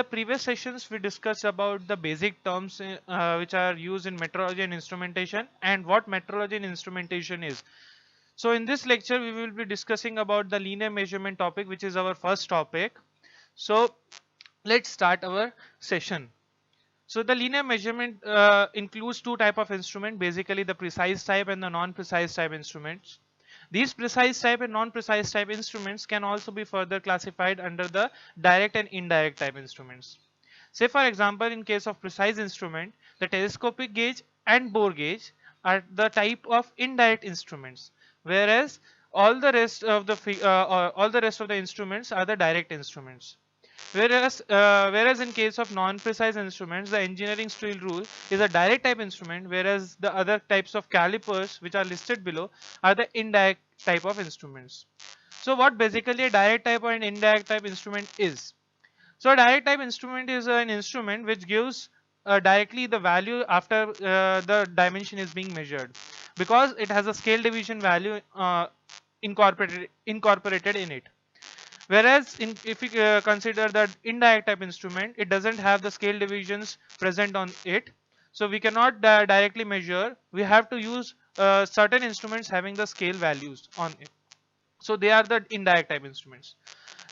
the previous sessions we discussed about the basic terms which are used in metrology and instrumentation and what metrology and instrumentation is. So in this lecture we will be discussing about the linear measurement topic, which is our first topic. So let's start our session. So the linear measurement includes two type of instrument, basically the precise type and the non-precise type instruments. These precise type and non-precise type instruments can also be further classified under the direct and indirect type instruments. Say for example, in case of precise instrument, the telescopic gauge and bore gauge are the type of indirect instruments, whereas all the rest of the instruments are the direct instruments. Whereas in case of non-precise instruments, the engineering steel rule is a direct type instrument, whereas the other types of calipers which are listed below are the indirect type of instruments. So what basically a direct type or an indirect type instrument is? So a direct type instrument is an instrument which gives directly the value after the dimension is being measured, because it has a scale division value incorporated in it. Whereas if we consider that indirect type instrument, it doesn't have the scale divisions present on it. So we cannot directly measure. We have to use certain instruments having the scale values on it. So they are the indirect type instruments.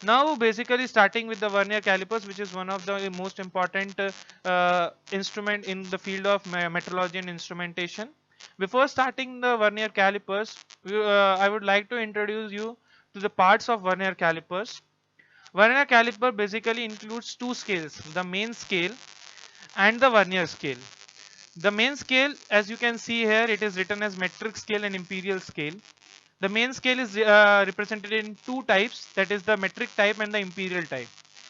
Now basically starting with the vernier calipers, which is one of the most important instrument in the field of metrology and instrumentation. Before starting the vernier calipers, I would like to introduce you to the parts of vernier calipers. Vernier caliper basically includes two scales, the main scale and the vernier scale. The main scale, as you can see here, it is written as metric scale and imperial scale. The main scale is represented in two types, that is the metric type and the imperial type.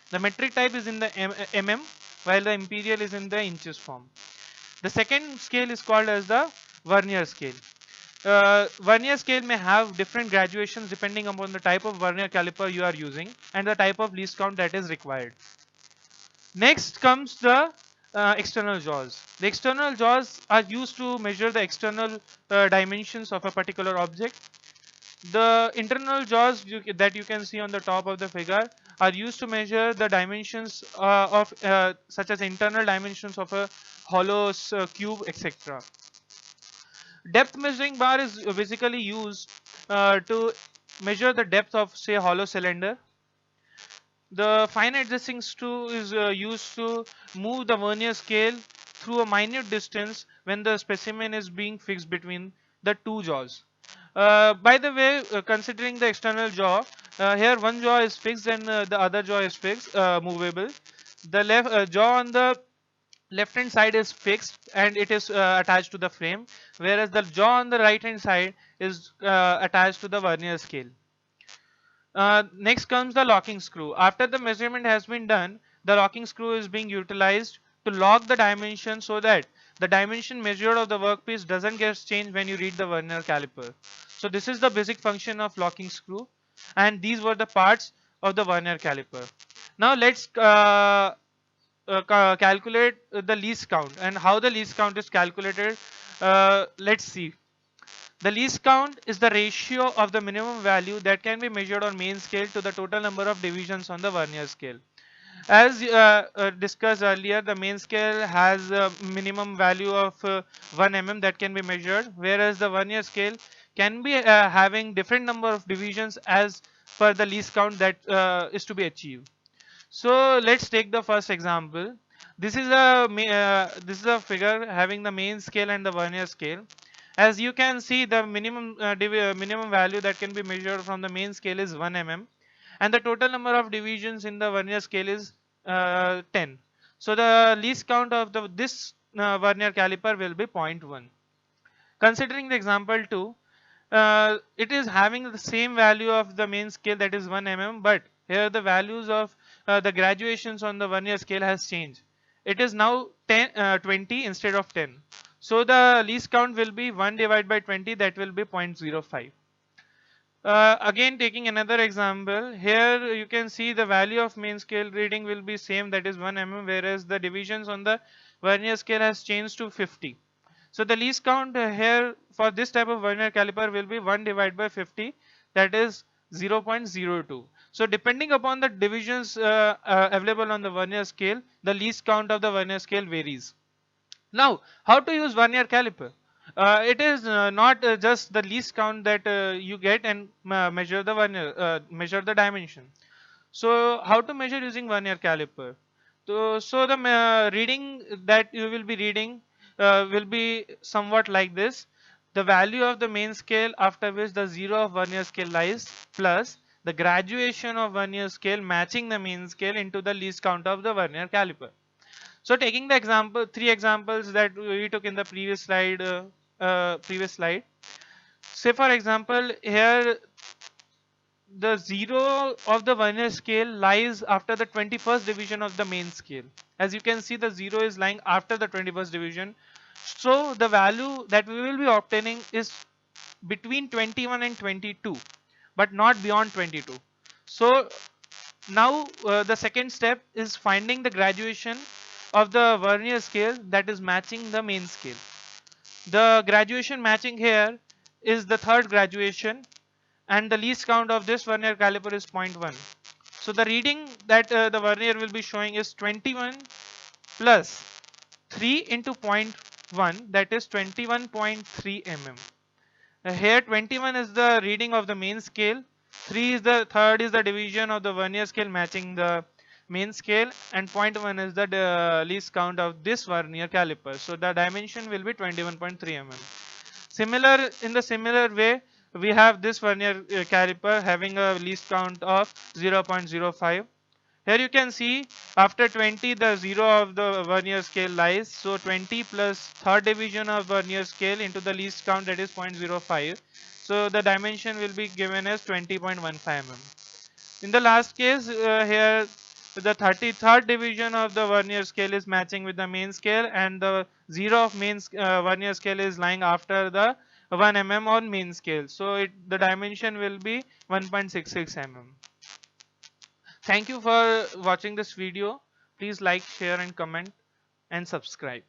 The metric type is in the mm, while the imperial is in the inches form. The second scale is called as the vernier scale. Vernier scale may have different graduations depending upon the type of vernier caliper you are using and the type of least count that is required. Next comes the external jaws. The external jaws are used to measure the external dimensions of a particular object. The internal jaws that you can see on the top of the figure are used to measure the dimensions of such as internal dimensions of a hollow cube, etc. Depth measuring bar is basically used to measure the depth of say hollow cylinder. The fine adjusting screw is used to move the vernier scale through a minute distance when the specimen is being fixed between the two jaws. By the way, considering the external jaw, here one jaw is fixed and the other jaw is fixed, movable. The left jaw on the left hand side is fixed and it is attached to the frame, whereas the jaw on the right hand side is attached to the vernier scale. Next comes the locking screw. After the measurement has been done, the locking screw is being utilized to lock the dimension so that the dimension measured of the workpiece doesn't get changed when you read the vernier caliper. So this is the basic function of locking screw, and these were the parts of the vernier caliper. Now let's calculate the least count, and how the least count is calculated. Let's see. The least count is the ratio of the minimum value that can be measured on main scale to the total number of divisions on the vernier scale. As discussed earlier, the main scale has a minimum value of 1 mm that can be measured, whereas the vernier scale can be having different number of divisions as per the least count that is to be achieved. So let's take the first example. This is a figure having the main scale and the vernier scale. As you can see, the minimum value that can be measured from the main scale is 1 mm, and the total number of divisions in the vernier scale is 10. So the least count of this vernier caliper will be 0.1. Considering the example 2, it is having the same value of the main scale, that is 1 mm, but here the values of the graduations on the vernier scale has changed. It is now 20 instead of 10. So the least count will be 1 divided by 20, that will be 0.05. Again taking another example, here you can see the value of main scale reading will be same, that is 1 mm, whereas the divisions on the vernier scale has changed to 50. So the least count here for this type of vernier caliper will be 1 divided by 50, that is 0.02. So depending upon the divisions available on the vernier scale, the least count of the vernier scale varies. Now, how to use vernier caliper? It is not just the least count that you get and measure the vernier, measure the dimension. So how to measure using vernier caliper? So the reading that you will be reading will be somewhat like this. The value of the main scale after which the zero of vernier scale lies plus the graduation of vernier scale matching the main scale into the least count of the vernier caliper. So taking the example, three examples that we took in the previous slide. Say for example, here the zero of the vernier scale lies after the 21st division of the main scale. As you can see, the zero is lying after the 21st division. So the value that we will be obtaining is between 21 and 22, but not beyond 22. So now the second step is finding the graduation of the vernier scale that is matching the main scale. The graduation matching here is the third graduation, and the least count of this vernier caliper is 0.1. So the reading that the vernier will be showing is 21 plus 3 into 0.1, that is 21.3 mm. Here 21 is the reading of the main scale, 3 is the third is the division of the vernier scale matching the main scale, and 0.1 is the least count of this vernier caliper. So the dimension will be 21.3 mm. Similar, in the similar way, we have this vernier caliper having a least count of 0.05. Here you can see after 20 the zero of the vernier scale lies. So 20 plus third division of vernier scale into the least count, that is 0.05. So the dimension will be given as 20.15 mm. In the last case, here the 33rd division of the vernier scale is matching with the main scale, and the zero of main vernier scale is lying after the 1 mm on main scale. So the dimension will be 1.66 mm. Thank you for watching this video. Please like, share and comment and subscribe.